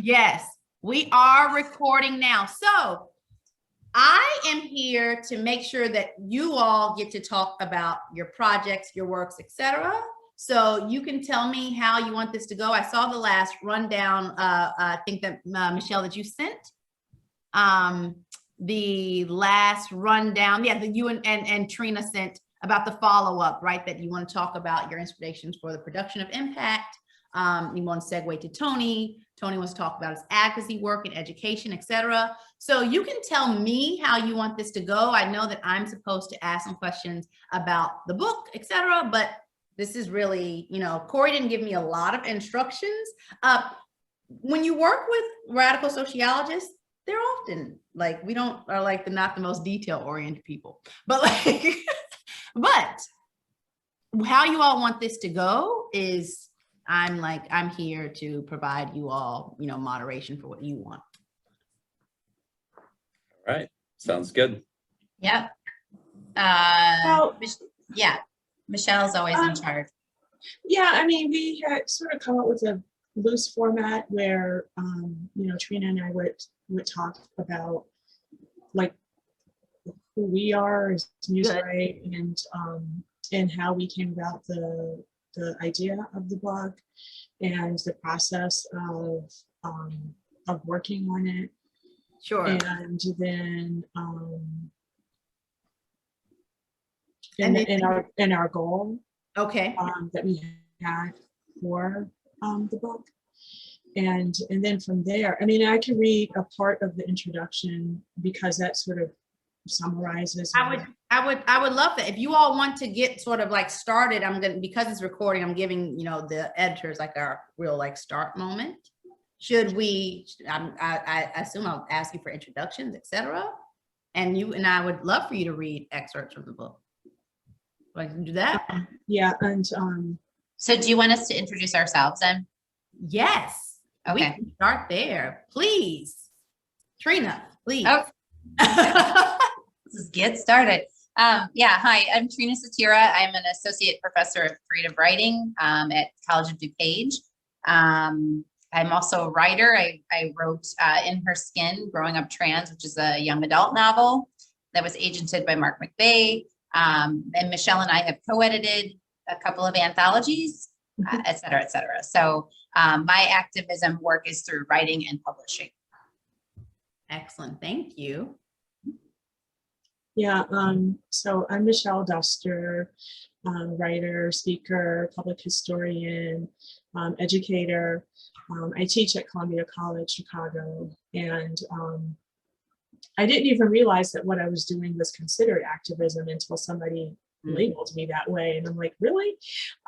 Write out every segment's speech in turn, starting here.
Yes, we are recording now. So I am here to make sure that you all get to talk about your projects, your works, etc. So you can tell me how you want this to go. I saw the last rundown, I think that Michelle, that you sent. The last rundown, yeah, that you and Trina sent about the follow-up, right? That you want to talk about your inspirations for the production of impact. You want to segue to Tony. Tony wants to talk about his advocacy work and education, etc. So you can tell me how you want this to go. I know that I'm supposed to ask some questions about the book, etc. But this is really, Corey didn't give me a lot of instructions. When you work with radical sociologists, they're often like, they're not the most detail-oriented people, but but how you all want this to go is I'm here to provide you all, moderation for what you want. All right. Sounds good. Yep. Yeah. Michelle's always in charge. Yeah, I mean, we had sort of come up with a loose format where, Trina and I would talk about like who we are as Newswrite and how we came about the idea of the book and the process of working on it. Sure. And then in our goal, okay, that we had for the book, and then from there, I mean, I can read a part of the introduction because that sort of summarizes. I would love that. If you all want to get sort of like started, because it's recording, I'm giving, the editors like our real like start moment. Should we, I assume I'll ask you for introductions, etc. And I would love for you to read excerpts from the book. I can do that. Yeah. And so do you want us to introduce ourselves then? Yes. Okay. We can start there. Please. Trina, please. Oh. Let's get started. Yeah, hi, I'm Trina Satira. I'm an associate professor of creative writing at College of DuPage. I'm also a writer. I wrote In Her Skin, Growing Up Trans, which is a young adult novel that was agented by Mark McVeigh. And Michelle and I have co-edited a couple of anthologies, et cetera, et cetera. So my activism work is through writing and publishing. Excellent, thank you. Yeah, so I'm Michelle Duster, writer, speaker, public historian, educator. I teach at Columbia College, Chicago, and I didn't even realize that what I was doing was considered activism until somebody labeled me that way. And I'm like, really?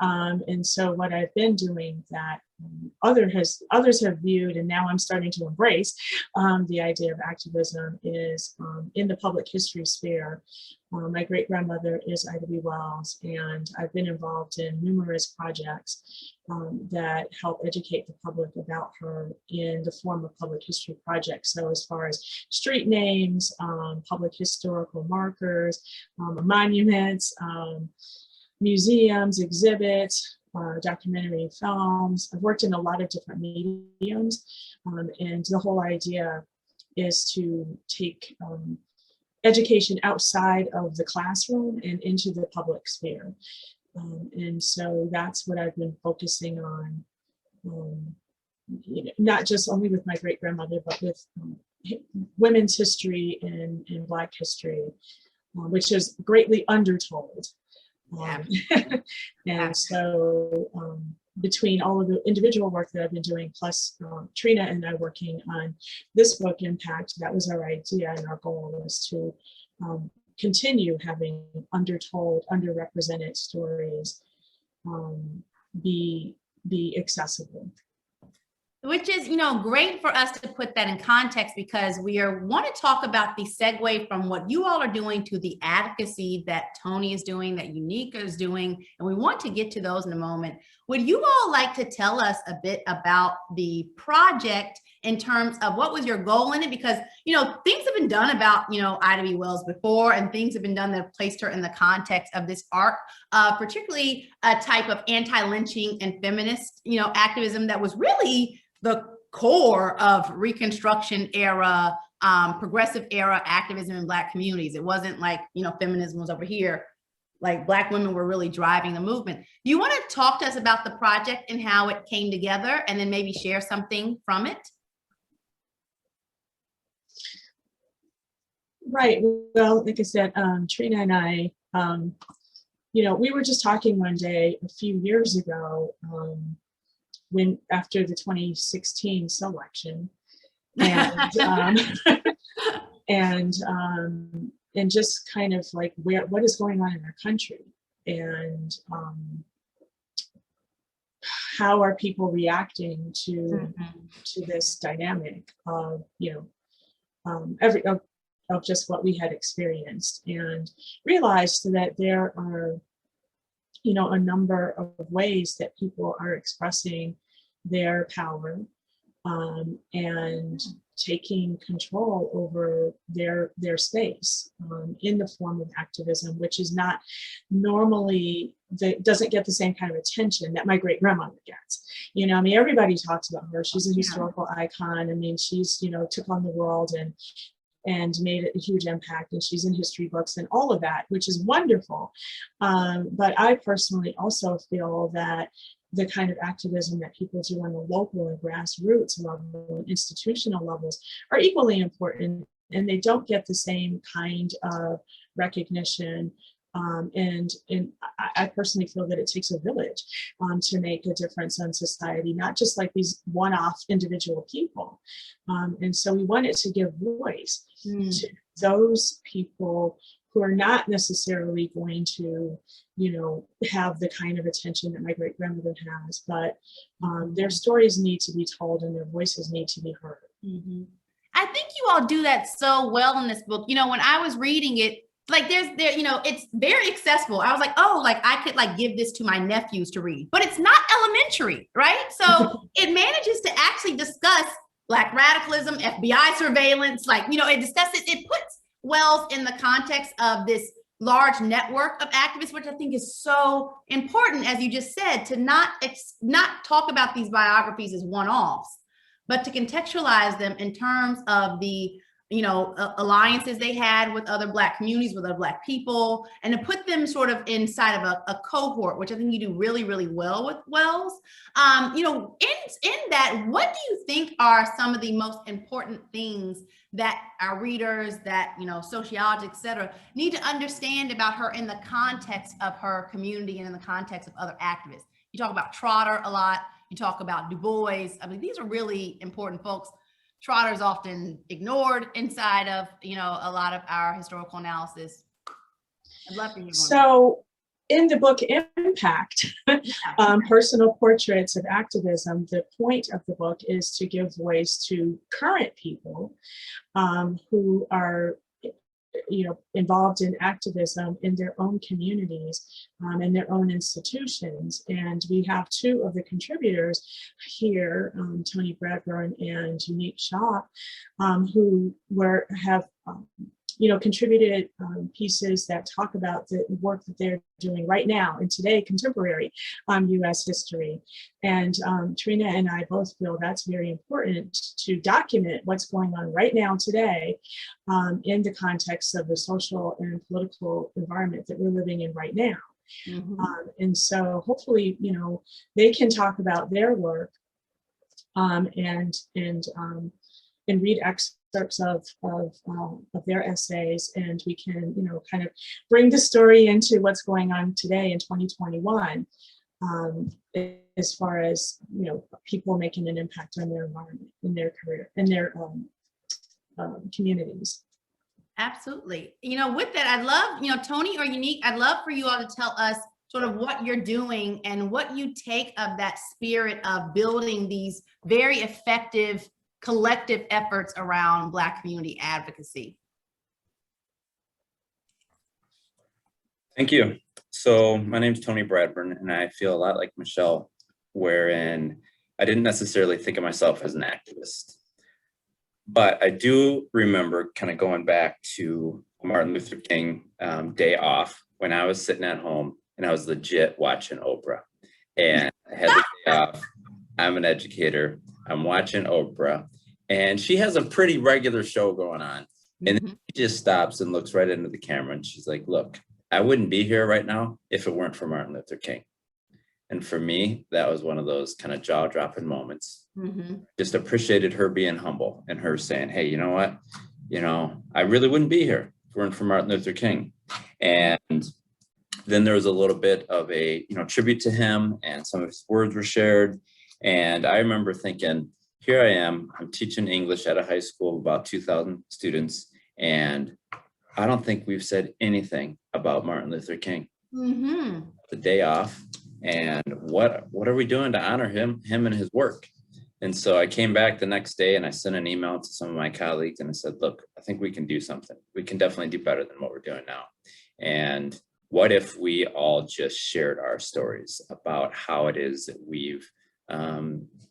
And so what I've been doing that others have viewed, and now I'm starting to embrace the idea of activism is in the public history sphere. My great-grandmother is Ida B. Wells, and I've been involved in numerous projects that help educate the public about her in the form of public history projects. So as far as street names, public historical markers, monuments, museums, exhibits, documentary films. I've worked in a lot of different mediums, and the whole idea is to take education outside of the classroom and into the public sphere. And so that's what I've been focusing on, not just only with my great-grandmother, but with women's history and Black history, which is greatly undertold. And so between all of the individual work that I've been doing, plus Trina and I working on this book, Impact, that was our idea, and our goal was to continue having undertold, underrepresented stories be accessible. Which is, great for us to put that in context, because we want to talk about the segue from what you all are doing to the advocacy that Tony is doing, that Unica is doing, and we want to get to those in a moment. Would you all like to tell us a bit about the project in terms of what was your goal in it? Because, things have been done about, Ida B. Wells before, and things have been done that have placed her in the context of this arc, particularly a type of anti-lynching and feminist, activism that was really the core of Reconstruction era, progressive era activism in Black communities. It wasn't like, you know, feminism was over here. Like Black women were really driving the movement. Do you want to talk to us about the project and how it came together, and then maybe share something from it? Right. Well, like I said, Trina and I, you know, we were just talking one day a few years ago, when after the 2016 election, and and just kind of like what is going on in our country, and how are people reacting to this dynamic of, you know, of just what we had experienced, and realized that there are, you know, a number of ways that people are expressing their power, and taking control over their space, in the form of activism, which is not normally, doesn't get the same kind of attention that my great grandmother gets. You know, I mean, everybody talks about her. She's a historical icon. I mean, she's, you know, took on the world and made a huge impact, and she's in history books and all of that, which is wonderful. But I personally also feel that the kind of activism that people do on the local and grassroots level and institutional levels are equally important, and they don't get the same kind of recognition. And I personally feel that it takes a village to make a difference in society, not just like these one-off individual people. And so we wanted to give voice to those people who are not necessarily going to, you know, have the kind of attention that my great grandmother has, but their stories need to be told and their voices need to be heard. I think you all do that so well in this book. You know, when I was reading it, like you know, it's very accessible. I was like, oh, like I could like give this to my nephews to read, but it's not elementary, right? So it manages to actually discuss Black radicalism, FBI surveillance, like, you know, it discusses, it puts Wells in the context of this large network of activists, which I think is so important, as you just said, to not talk about these biographies as one-offs, but to contextualize them in terms of the, you know, alliances they had with other Black communities, with other Black people, and to put them sort of inside of a cohort, which I think you do really, really well with Wells. You know, in that, what do you think are some of the most important things that our readers, that, you know, sociologists, et cetera, need to understand about her in the context of her community and in the context of other activists? You talk about Trotter a lot. You talk about Du Bois. I mean, these are really important folks. Trotter is often ignored inside of, you know, a lot of our historical analysis. I'd love to hear more. So in the book Impact, Personal Portraits of Activism, the point of the book is to give voice to current people who are, you know, involved in activism in their own communities and their own institutions. And we have two of the contributors here, Tony Bradburn and Unique Shaw, who have you know, contributed pieces that talk about the work that they're doing right now and today, contemporary US history. And Trina and I both feel that's very important to document what's going on right now today in the context of the social and political environment that we're living in right now. And so hopefully, you know, they can talk about their work and read excerpts of their essays, and we can, you know, kind of bring the story into what's going on today in 2021, as far as, you know, people making an impact on their environment, in their career, in their communities. Absolutely. You know, with that, I'd love, you know, Tony or Unique, I'd love for you all to tell us sort of what you're doing and what you take of that spirit of building these very effective collective efforts around Black community advocacy. Thank you. So my name's Tony Bradburn, and I feel a lot like Michelle, wherein I didn't necessarily think of myself as an activist. But I do remember kind of going back to Martin Luther King Day Off, when I was sitting at home and I was legit watching Oprah. And I had the day off. I'm an educator. I'm watching Oprah, and she has a pretty regular show going on. And then Mhm. she just stops and looks right into the camera, and she's like, look, I wouldn't be here right now if it weren't for Martin Luther King. And for me, that was one of those kind of jaw-dropping moments. Mhm. Just appreciated her being humble and her saying, hey, you know what? I really wouldn't be here if it weren't for Martin Luther King. And then there was a little bit of a, tribute to him, and some of his words were shared. And I remember thinking, here I am, I'm teaching English at a high school of about 2,000 students, and I don't think we've said anything about Martin Luther King. Mhm. The day off, and what are we doing to honor him and his work? And so I came back the next day and I sent an email to some of my colleagues and I said, look, I think we can do something. We can definitely do better than what we're doing now. And what if we all just shared our stories about how it is that we've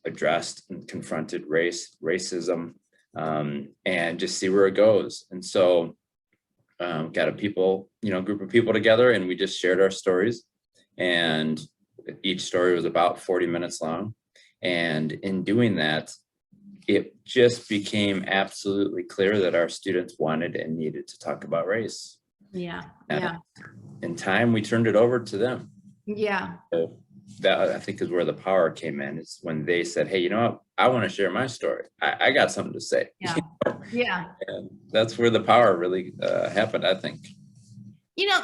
addressed and confronted racism, and just see where it goes. And so got a group of people together, and we just shared our stories, and each story was about 40 minutes long. And in doing that, it just became absolutely clear that our students wanted and needed to talk about race. Yeah. And Yeah. in time, we turned it over to them. Yeah. So that, I think, is where the power came in. Is when they said, hey, you know what? I want to share my story. I got something to say. Yeah. Yeah. And that's where the power really happened, I think.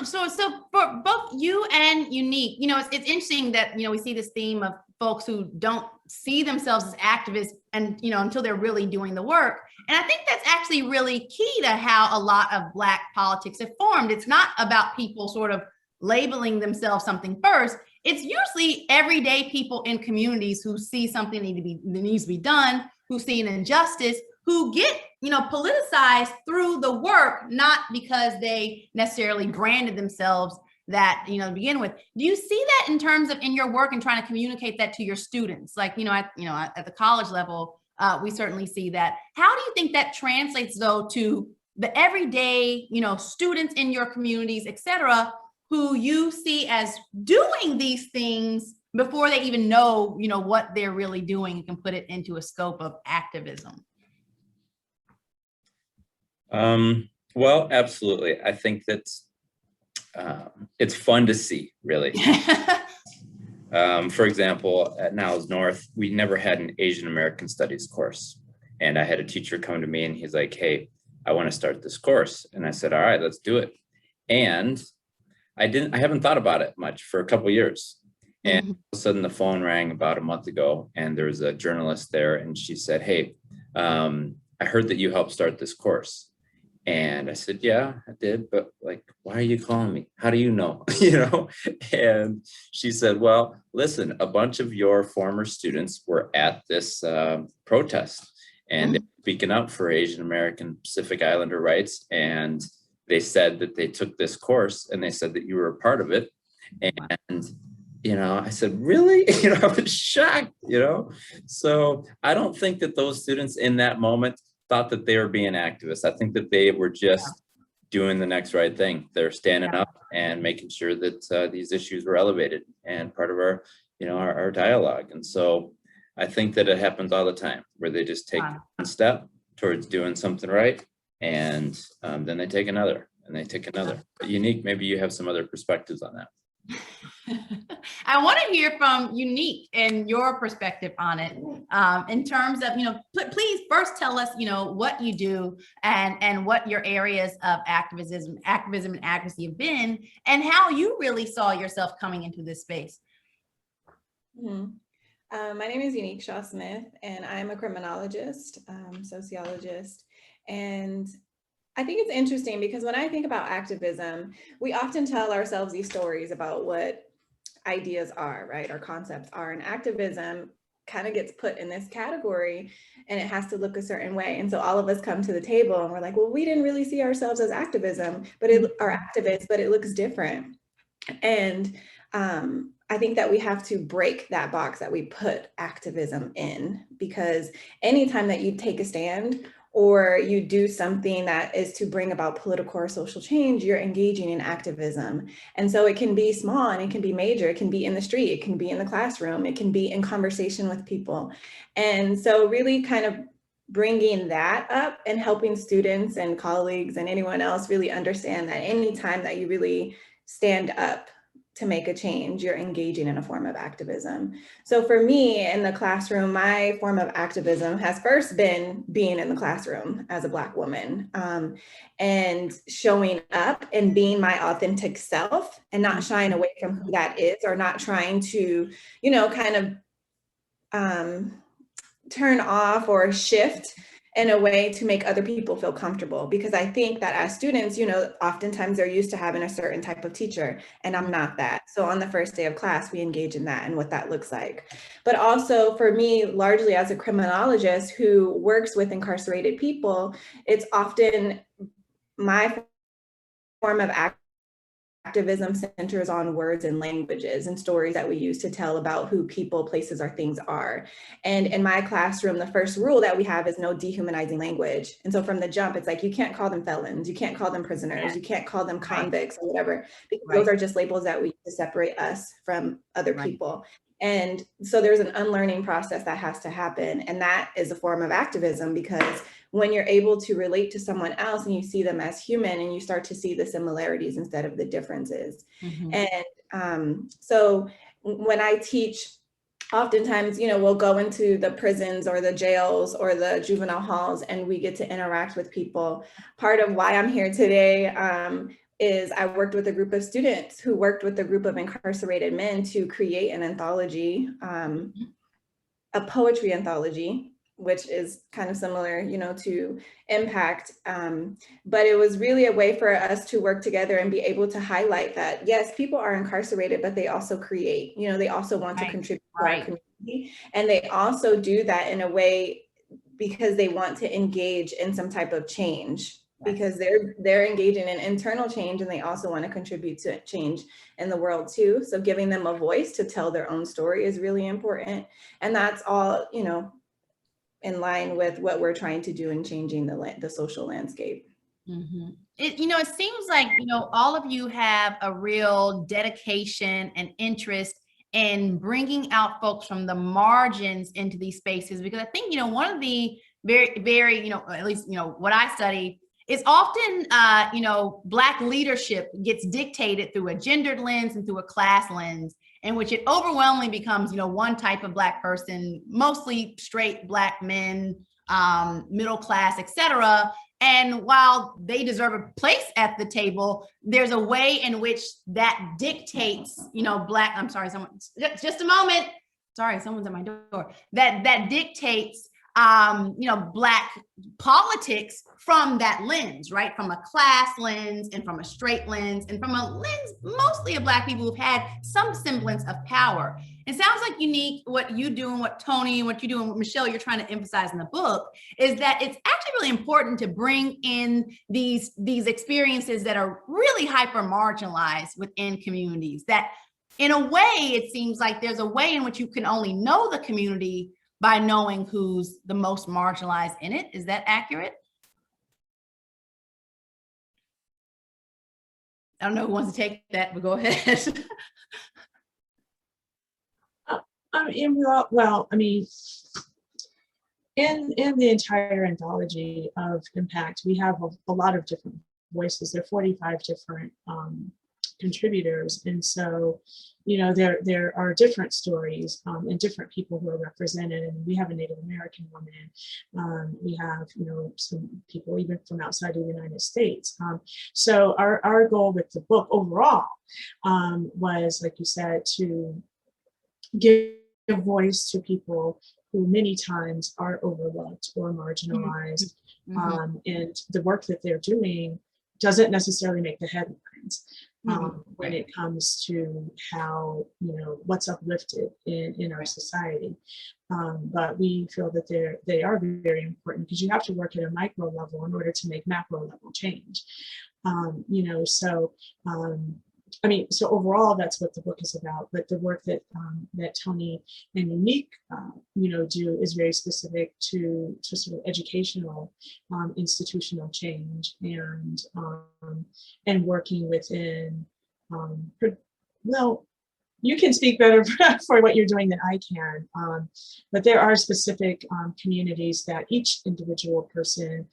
So for both you and Unique, it's interesting that, we see this theme of folks who don't see themselves as activists and, until they're really doing the work. And I think that's actually really key to how a lot of Black politics have formed. It's not about people sort of labeling themselves something first. It's usually everyday people in communities who see something that needs to be done, who see an injustice, who get, politicized through the work, not because they necessarily branded themselves that, to begin with. Do you see that in terms of in your work and trying to communicate that to your students? Like, at the college level, we certainly see that. How do you think that translates though to the everyday, students in your communities, et cetera, who you see as doing these things before they even know, what they're really doing and can put it into a scope of activism? Well, absolutely. I think that it's fun to see, really. For example, at Niles North, we never had an Asian American Studies course. And I had a teacher come to me and he's like, hey, I want to start this course. And I said, all right, let's do it. And I haven't thought about it much for a couple of years. And all of a sudden the phone rang about a month ago, and there was a journalist there, and she said, hey, I heard that you helped start this course. And I said, yeah, I did. But like, why are you calling me? How do you know? And she said, well, listen, a bunch of your former students were at this protest, and they're speaking up for Asian American Pacific Islander rights. And they said that they took this course, and they said that you were a part of it. And, I said, really? I was shocked, So I don't think that those students in that moment thought that they were being activists. I think that they were just doing the next right thing. They're standing up and making sure that these issues were elevated and part of our, our dialogue. And so I think that it happens all the time, where they just take one step towards doing something right, and then they take another, and they take another. But Unique, maybe you have some other perspectives on that. I want to hear from Unique and your perspective on it, in terms of, please first tell us, what you do and what your areas of activism and advocacy have been, and how you really saw yourself coming into this space. My name is Unique Shaw Smith, and I'm a criminologist, sociologist, and I think it's interesting because when I think about activism, we often tell ourselves these stories about what ideas are, right? Or concepts are, and activism kind of gets put in this category, and it has to look a certain way. And so all of us come to the table and we're like, well, we didn't really see ourselves as activism, but are activists, but it looks different. And I think that we have to break that box that we put activism in, because anytime that you take a stand or you do something that is to bring about political or social change, you're engaging in activism. And so it can be small and it can be major. It can be in the street, it can be in the classroom, it can be in conversation with people. And so really kind of bringing that up and helping students and colleagues and anyone else really understand that anytime that you really stand up to make a change, you're engaging in a form of activism. So for me in the classroom, my form of activism has first been being in the classroom as a Black woman, and showing up and being my authentic self and not shying away from who that is, or not trying to, you know, kind of turn off or shift in a way to make other people feel comfortable. Because I think that as students, you know, oftentimes they're used to having a certain type of teacher, and I'm not that. So on the first day of class, we engage in that and what that looks like. But also for me, largely as a criminologist who works with incarcerated people, it's often my form of activism centers on words and languages and stories that we use to tell about who people, places, or things are. And in my classroom, the first rule that we have is no dehumanizing language. And so from the jump, it's like, you can't call them felons, you can't call them prisoners, you can't call them convicts or whatever, because those are just labels that we use to separate us from other people. And so there's an unlearning process that has to happen. And that is a form of activism, because when you're able to relate to someone else and you see them as human and you start to see the similarities instead of the differences. And so when I teach, oftentimes, you know, we'll go into the prisons or the jails or the juvenile halls and we get to interact with people. Part of why I'm here today is I worked with a group of students who worked with a group of incarcerated men to create an anthology, a poetry anthology, which is kind of similar, you know, to Impact. But it was really a way for us to work together and be able to highlight that, yes, people are incarcerated, but they also create, you know, they also want to contribute to our community. And they also do that in a way because they want to engage in some type of change, because they're engaging in internal change and they also want to contribute to change in the world too. So giving them a voice to tell their own story is really important. And that's all, you know, in line with what we're trying to do in changing the social landscape. You know, it seems like, you know, all of you have a real dedication and interest in bringing out folks from the margins into these spaces, because I think, you know, one of the very, you know, at least, you know, what I study is often, you know, Black leadership gets dictated through a gendered lens and through a class lens, in which it overwhelmingly becomes, you know, one type of Black person, mostly straight Black men, middle class, et cetera. And while they deserve a place at the table, there's a way in which that dictates, you know, Black, I'm sorry, someone, just a moment. Sorry, someone's at my door. That dictates, you know, Black politics from that lens, right? From a class lens and from a straight lens and from a lens mostly of Black people who've had some semblance of power. It sounds like unique what you do and what Tony and what you do and what Michelle you're trying to emphasize in the book is that it's actually really important to bring in these experiences that are really hyper marginalized within communities. That in a way, it seems like there's a way in which you can only know the community by knowing who's the most marginalized in it. Is that accurate? I don't know who wants to take that, but go ahead. Well, I mean, in the entire anthology of Impact, we have a lot of different voices. There are 45 different contributors, and so, you know, there are different stories and different people who are represented. And we have a Native American woman. We have, you know, some people even from outside of the United States. So our goal with the book overall was, like you said, to give a voice to people who many times are overlooked or marginalized. And the work that they're doing doesn't necessarily make the headlines. When it comes to how, you know, what's uplifted in our society. But we feel that they are very important, because you have to work at a micro level in order to make macro level change. You know, so I mean, so overall, that's what the book is about. But the work that that Tony and Unique, do is very specific to sort of educational, institutional change, and working within. Well, you can speak better for what you're doing than I can, but there are specific communities that each individual person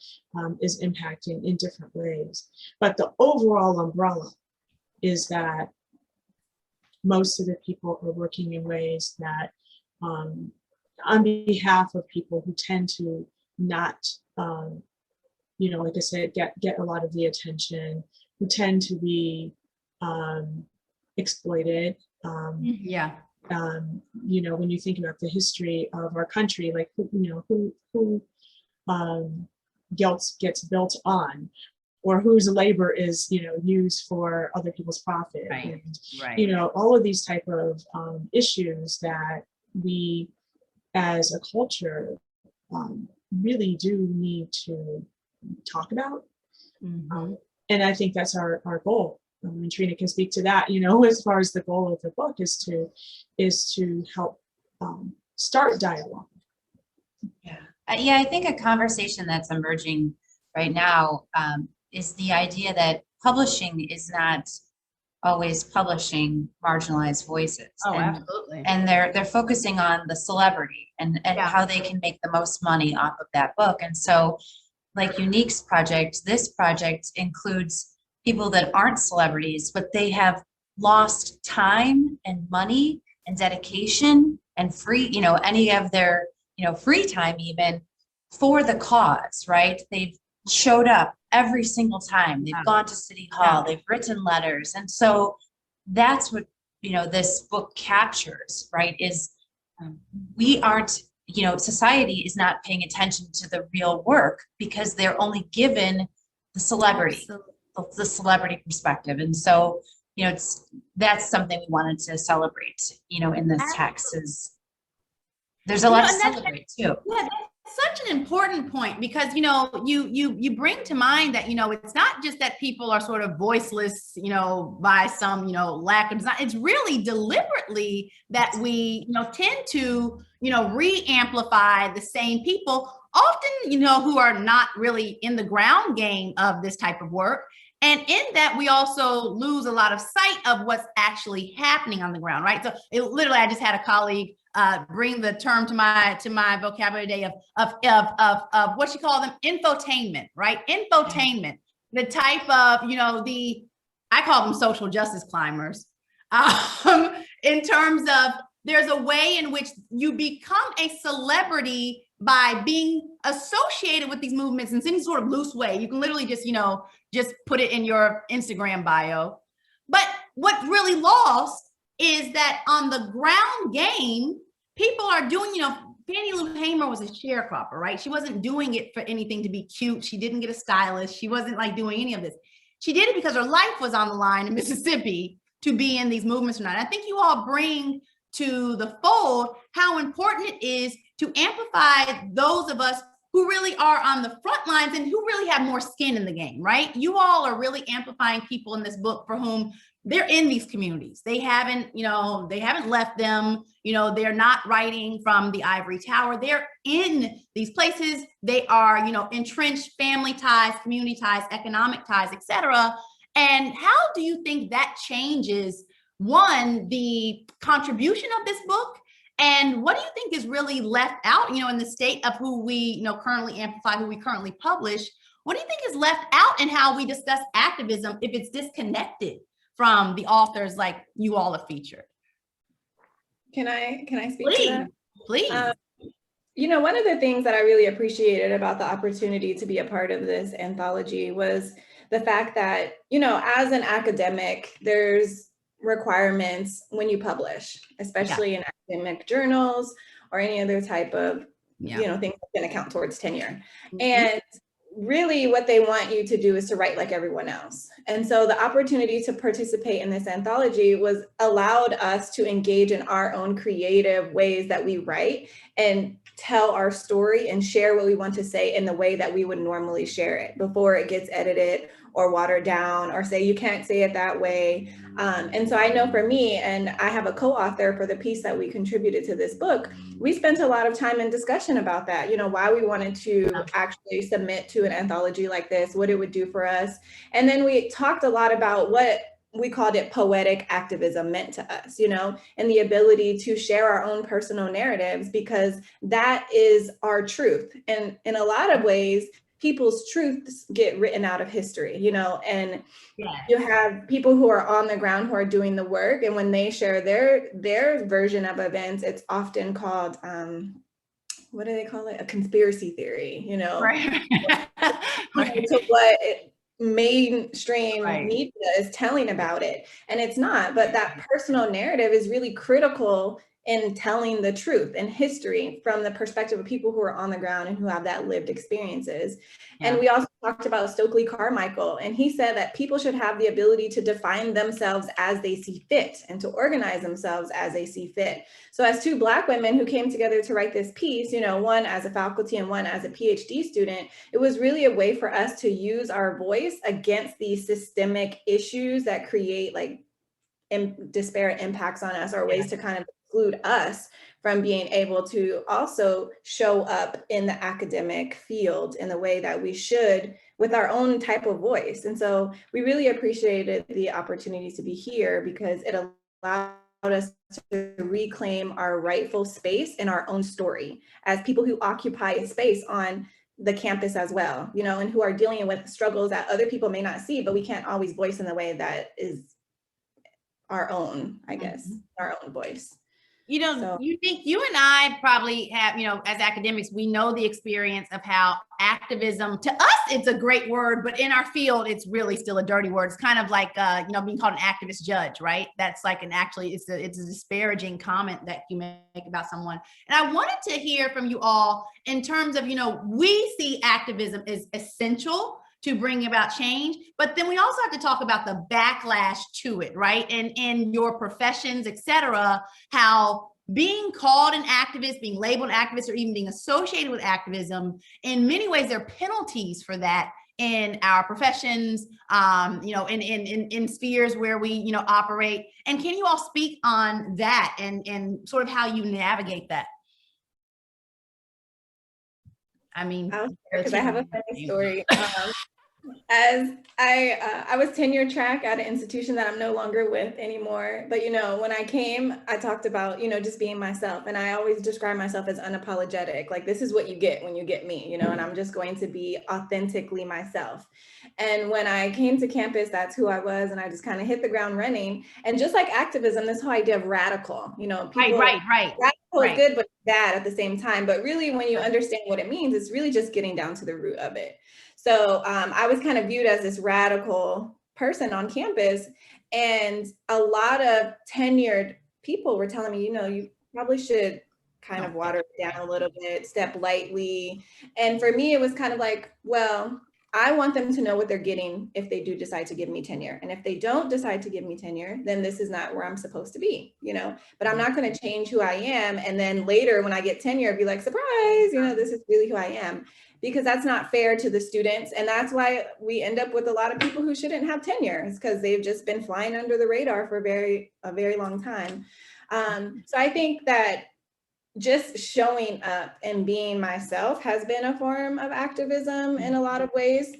is impacting in different ways. But the overall umbrella is that most of the people are working in ways that, on behalf of people who tend to not, like I said, get a lot of the attention, who tend to be exploited. Yeah. When you think about the history of our country, like who gets built on, or whose labor is used for other people's profit, Right. and Right. all of these type of issues that we as a culture really do need to talk about. Mhm. And I think that's our goal. And Trina can speak to that, as far as the goal of the book is to help start dialogue. Yeah, I think a conversation that's emerging right now is the idea that publishing is not always publishing marginalized voices. Oh, and, absolutely. and they're focusing on the celebrity and Yeah. how they can make the most money off of that book. And so, like Unique's project, this project includes people that aren't celebrities, but they have lost time and money and dedication and free, any of their, free time even for the cause, right? They've showed up every single time. They've Yeah. gone to City Hall, Yeah. they've written letters. And so that's what, this book captures, right? Is we aren't, society is not paying attention to the real work because they're only given the celebrity, the celebrity perspective. And so, that's something we wanted to celebrate, in this text is there's a lot to celebrate too. Yeah, that's such an important point because you bring to mind that it's not just that people are sort of voiceless by some lack of design. It's really deliberately that we tend to re-amplify the same people, often who are not really in the ground game of this type of work. And in that, we also lose a lot of sight of what's actually happening on the ground, right? So literally, I just had a colleague bring the term to my vocabulary today of what you call them, infotainment, right? Infotainment, the type of I call them social justice climbers, in terms of there's a way in which you become a celebrity by being associated with these movements in any sort of loose way. You can literally just put it in your Instagram bio. But what's really lost is that on the ground game, people are doing, Fannie Lou Hamer was a sharecropper, right? She wasn't doing it for anything to be cute. She didn't get a stylist. She wasn't doing any of this. She did it because her life was on the line in Mississippi to be in these movements tonight. I think you all bring to the fold how important it is to amplify those of us who really are on the front lines and who really have more skin in the game, right? You all are really amplifying people in this book for whom they're in these communities. They haven't left them. They're not writing from the ivory tower. They're in these places. They are, entrenched family ties, community ties, economic ties, et cetera. And how do you think that changes, one, the contribution of this book? And what do you think is really left out, in the state of who we, currently amplify, who we currently publish? What do you think is left out in how we discuss activism if it's disconnected from the authors like you all have featured? Can I speak to that? Please. One of the things that I really appreciated about the opportunity to be a part of this anthology was the fact that, as an academic, there's requirements when you publish, especially in academic journals or any other type of, things that can account towards tenure. And really what they want you to do is to write like everyone else. And so the opportunity to participate in this anthology allowed us to engage in our own creative ways that we write and tell our story and share what we want to say in the way that we would normally share it before it gets edited or watered down or say, you can't say it that way. And so I know for me, and I have a co-author for the piece that we contributed to this book, we spent a lot of time in discussion about that, why we wanted to actually submit to an anthology like this, what it would do for us. And then we talked a lot about what we called it poetic activism meant to us, and the ability to share our own personal narratives, because that is our truth. And in a lot of ways, people's truths get written out of history, and you have people who are on the ground who are doing the work. And when they share their version of events, it's often called, what do they call it? A conspiracy theory, Right. to what mainstream Right. media is telling about it. And it's not, but that personal narrative is really critical in telling the truth and history from the perspective of people who are on the ground and who have that lived experiences. Yeah. And we also talked about Stokely Carmichael, and he said that people should have the ability to define themselves as they see fit and to organize themselves as they see fit. So as two Black women who came together to write this piece, one as a faculty and one as a PhD student, it was really a way for us to use our voice against these systemic issues that create like disparate impacts on us, or ways to kind of exclude us from being able to also show up in the academic field in the way that we should with our own type of voice. And so we really appreciated the opportunity to be here because it allowed us to reclaim our rightful space in our own story as people who occupy a space on the campus as well, and who are dealing with struggles that other people may not see, but we can't always voice in the way that is our own, I guess, our own voice. You think you and I probably have, as academics, we know the experience of how activism, to us, it's a great word, but in our field, it's really still a dirty word. It's kind of like, being called an activist judge, right? That's like it's a disparaging comment that you make about someone. And I wanted to hear from you all in terms of, we see activism as essential to bring about change, but then we also have to talk about the backlash to it, right? And in your professions, et cetera, how being called an activist, being labeled an activist, or even being associated with activism, in many ways, there are penalties for that in our professions, in spheres where we, operate. And can you all speak on that and sort of how you navigate that? I mean, because I have a funny story. As I was tenure track at an institution that I'm no longer with anymore. But, when I came, I talked about, just being myself. And I always describe myself as unapologetic. Like, this is what you get when you get me, and I'm just going to be authentically myself. And when I came to campus, that's who I was. And I just kind of hit the ground running. And just like activism, this whole idea of radical, people, right. Radical is good, but bad at the same time. But really, when you understand what it means, it's really just getting down to the root of it. So I was kind of viewed as this radical person on campus, and a lot of tenured people were telling me, you probably should kind of water it down a little bit, step lightly. And for me, it was kind of like, well, I want them to know what they're getting if they do decide to give me tenure. And if they don't decide to give me tenure, then this is not where I'm supposed to be, but I'm not going to change who I am. And then later when I get tenure, be like, surprise, this is really who I am. Because that's not fair to the students. And that's why we end up with a lot of people who shouldn't have tenure. It's because they've just been flying under the radar for a very long time. So I think that just showing up and being myself has been a form of activism in a lot of ways.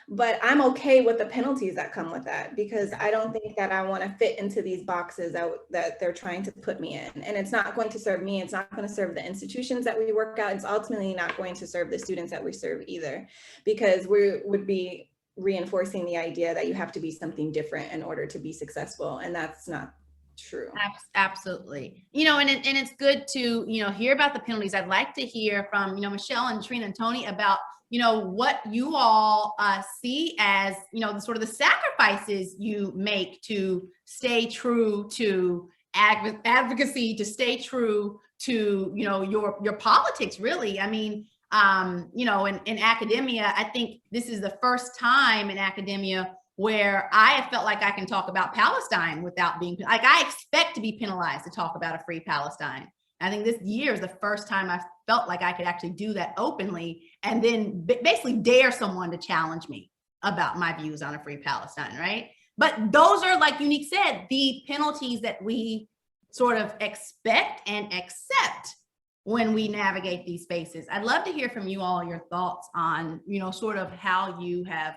But I'm okay with the penalties that come with that, because I don't think that I want to fit into these boxes that they're trying to put me in. And it's not going to serve me. It's not going to serve the institutions that we work at. It's ultimately not going to serve the students that we serve either, because we would be reinforcing the idea that you have to be something different in order to be successful. And that's not true. Absolutely. And it's good to, hear about the penalties. I'd like to hear from, Michelle and Trina and Tony about, what you all see as, the sort of the sacrifices you make to stay true to advocacy, to stay true to, your politics, really. I mean, in academia, I think this is the first time in academia where I have felt like I can talk about Palestine without being, like, I expect to be penalized to talk about a free Palestine. I think this year is the first time I felt like I could actually do that openly and then basically dare someone to challenge me about my views on a free Palestine, right? But those are, like Unique said, the penalties that we sort of expect and accept when we navigate these spaces. I'd love to hear from you all your thoughts on, you know, sort of how you have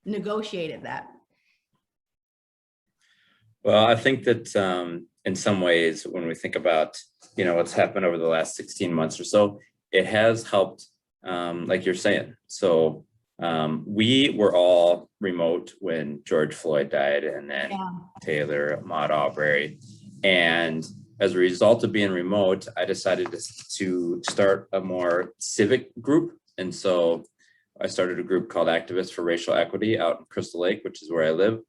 negotiated that. Well, I think that in some ways, when we think about, you know, what's happened over the last 16 months or so, it has helped, like you're saying. So we were all remote when George Floyd died, and then Taylor, Ahmaud Arbery. And as a result of being remote, I decided to start a more civic group. And so I started a group called Activists for Racial Equity out in Crystal Lake, which is where I live.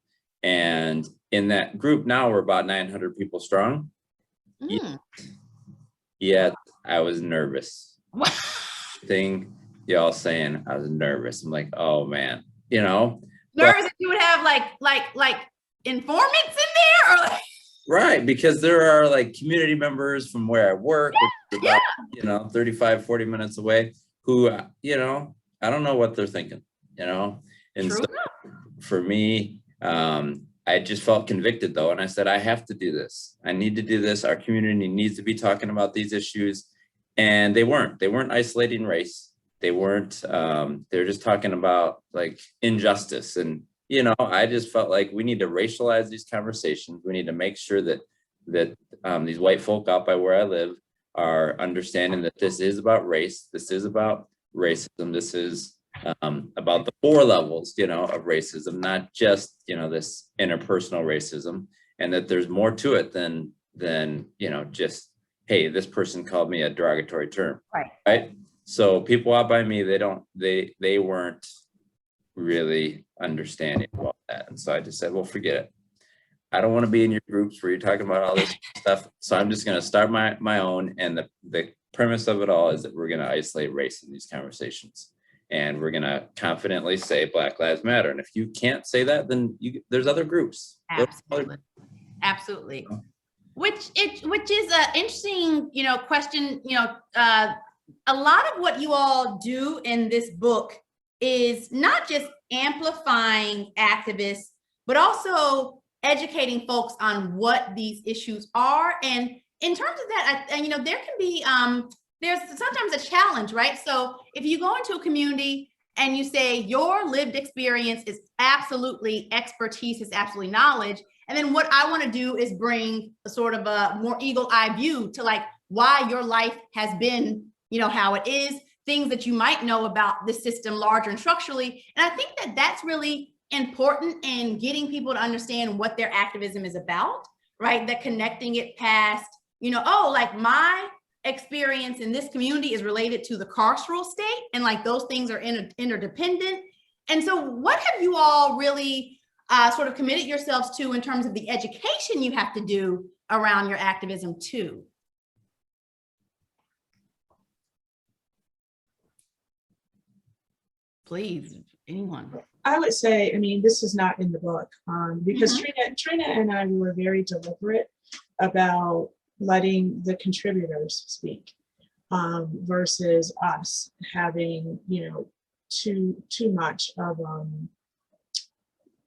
And in that group now, we're about 900 people strong. Yet I was nervous. Thing y'all saying, I was nervous. I'm like, oh man, you know. Nervous that you would have like informants in there, or like. Right, because there are like community members from where I work, which is about, you know, 35, 40 minutes away, who, you know, I don't know what they're thinking, you know. And so for me, I just felt convicted though. And I said, I have to do this. I need to do this. Our community needs to be talking about these issues. And they weren't isolating race. They weren't, they're just talking about like injustice. And, you know, I just felt like we need to racialize these conversations. We need to make sure that these white folk out by where I live are understanding that this is about race. This is about racism. This is about the 4 levels, you know, of racism, not just, you know, this interpersonal racism, and that there's more to it than, you know, just, hey, this person called me a derogatory term. Right. So people out by me, they weren't really understanding about that. And so I just said, well, forget it. I don't want to be in your groups where you're talking about all this stuff. So I'm just going to start my own. And the premise of it all is that we're going to isolate race in these conversations. And we're going to confidently say Black Lives Matter. And if you can't say that, then there's other groups. Absolutely. Which is an interesting, you know, question. You know, a lot of what you all do in this book is not just amplifying activists, but also educating folks on what these issues are. And in terms of that, you know, there can be there's sometimes a challenge, right? So if you go into a community and you say your lived experience is absolutely expertise, is absolutely knowledge, and then what I want to do is bring a sort of a more eagle-eye view to like why your life has been, you know, how it is, things that you might know about the system larger and structurally. And I think that that's really important in getting people to understand what their activism is about, right? That connecting it past, you know, oh, like my experience in this community is related to the carceral state, and like those things are interdependent. And so what have you all really sort of committed yourselves to in terms of the education you have to do around your activism too? Please, anyone. I would say, I mean, this is not in the book because Trina and I were very deliberate about letting the contributors speak versus us having, you know, too much of,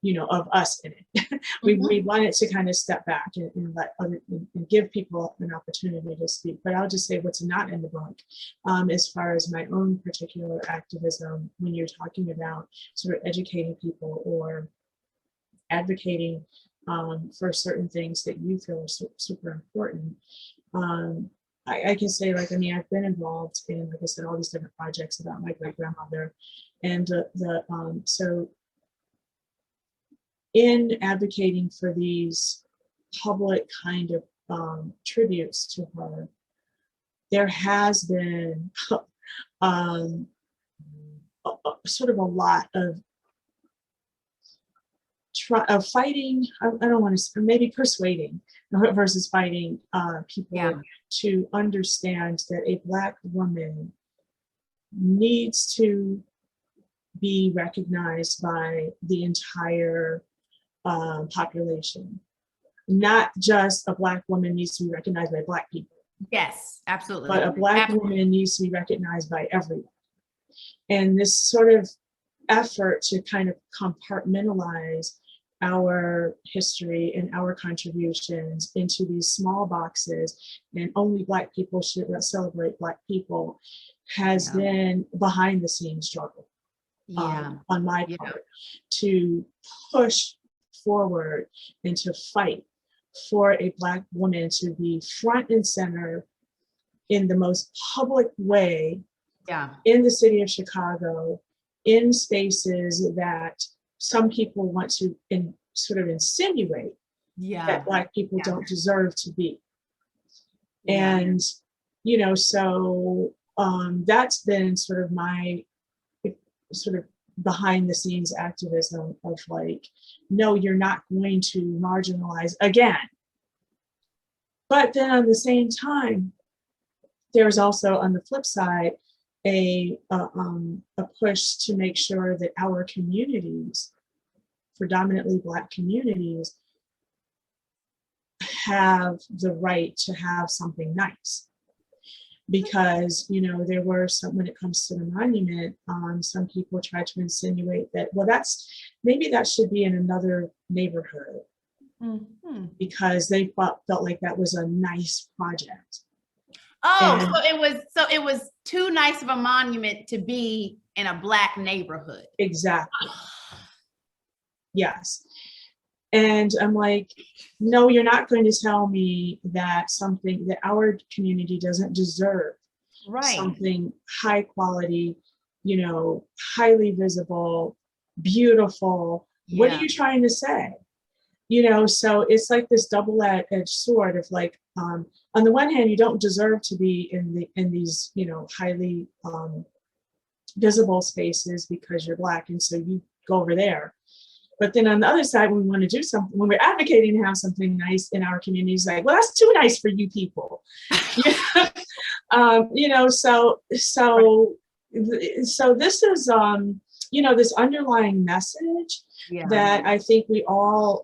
you know, of us in it. We wanted to kind of step back and let and give people an opportunity to speak. But I'll just say what's not in the book, as far as my own particular activism, when you're talking about sort of educating people or advocating for certain things that you feel are super important. I can say, like, I mean, I've been involved in, like I said, all these different projects about my great grandmother, and so in advocating for these public kind of tributes to her, there has been sort of a lot of fighting. I don't want to, maybe persuading versus fighting people to understand that a Black woman needs to be recognized by the entire population. Not just a Black woman needs to be recognized by Black people. Yes, absolutely. but a Black woman needs to be recognized by everyone. And this sort of effort to kind of compartmentalize our history and our contributions into these small boxes, and only Black people should celebrate Black people, has been behind the scenes struggle on my part to push forward and to fight for a Black woman to be front and center in the most public way in the city of Chicago, in spaces that some people want to sort of insinuate that Black people don't deserve to be. And, you know, so that's been sort of my sort of behind the scenes activism of like, no, you're not going to marginalize again. But then at the same time, there's also on the flip side, a push to make sure that our communities, predominantly Black communities, have the right to have something nice. Because, you know, there were some, when it comes to the monument, some people tried to insinuate that, well, maybe that should be in another neighborhood, because they felt like that was a nice project. Oh, so it was too nice of a monument to be in a Black neighborhood. Exactly. Yes. And I'm like, no, you're not going to tell me that something that our community doesn't deserve, something high quality, you know, highly visible, beautiful. What are you trying to say? You know, so it's like this double-edged sword of like, on the one hand, you don't deserve to be in these, you know, highly visible spaces because you're Black, and so you go over there. But then on the other side, when we want to do something, when we're advocating to have something nice in our communities, like, well, that's too nice for you people. You know, so this is, you know, this underlying message that I think we all,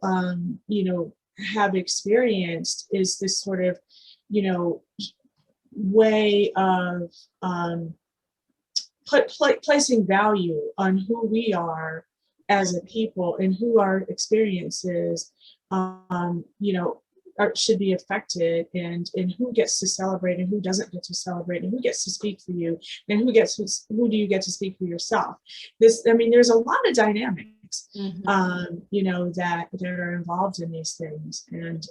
you know, have experienced is this sort of, you know, way of placing value on who we are as a people and who our experiences, you know, should be affected, and who gets to celebrate and who doesn't get to celebrate, and who gets to speak for you, and who do you get to speak for yourself. I mean, there's a lot of dynamics, you know, that are involved in these things, and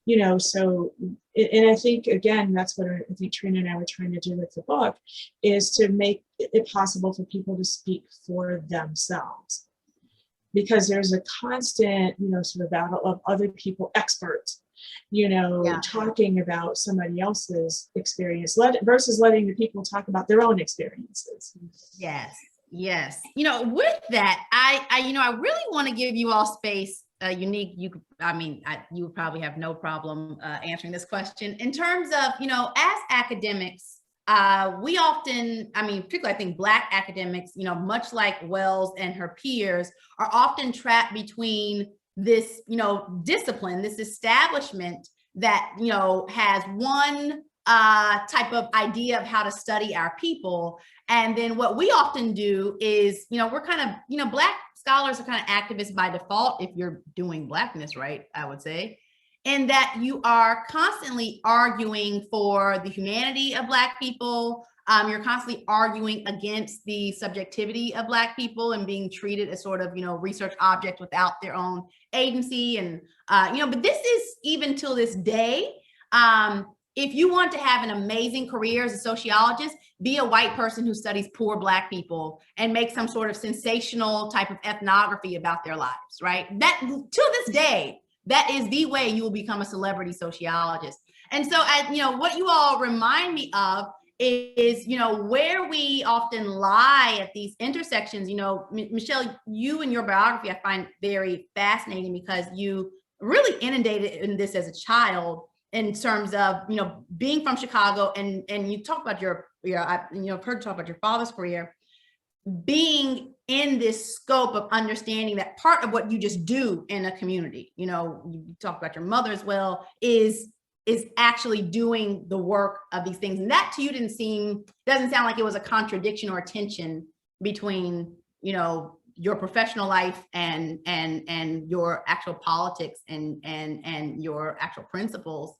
you know, so, and I think again, that's what I think Trina and I were trying to do with the book, is to make it possible for people to speak for themselves. Because there's a constant, you know, sort of battle of other people, experts, you know, talking about somebody else's experience versus letting the people talk about their own experiences. Yes. You know, with that, I you know, I really want to give you all space. Unique, you would probably have no problem answering this question in terms of, you know, as academics, we often, particularly I think Black academics, you know, much like Wells and her peers, are often trapped between this, you know, discipline, this establishment that, you know, has one type of idea of how to study our people. And then what we often do is, you know, we're kind of, you know, Black scholars are kind of activists by default, if you're doing Blackness right, I would say, in that you are constantly arguing for the humanity of Black people. You're constantly arguing against the subjectivity of Black people and being treated as sort of, you know, research objects without their own agency. And, you know, but this is even till this day, if you want to have an amazing career as a sociologist, be a white person who studies poor Black people and make some sort of sensational type of ethnography about their lives, right? That, to this day, that is the way you will become a celebrity sociologist. And so, you know, what you all remind me of is, you know, where we often lie at these intersections. You know, Michelle, you and your biography I find very fascinating because you really inundated in this as a child in terms of, you know, being from Chicago, and you talk about your I've heard you talk about your father's career, being in this scope of understanding that part of what you just do in a community, you know, you talk about your mother as well, is is actually doing the work of these things. And that to you doesn't sound like it was a contradiction or a tension between, you know, your professional life and your actual politics and your actual principles.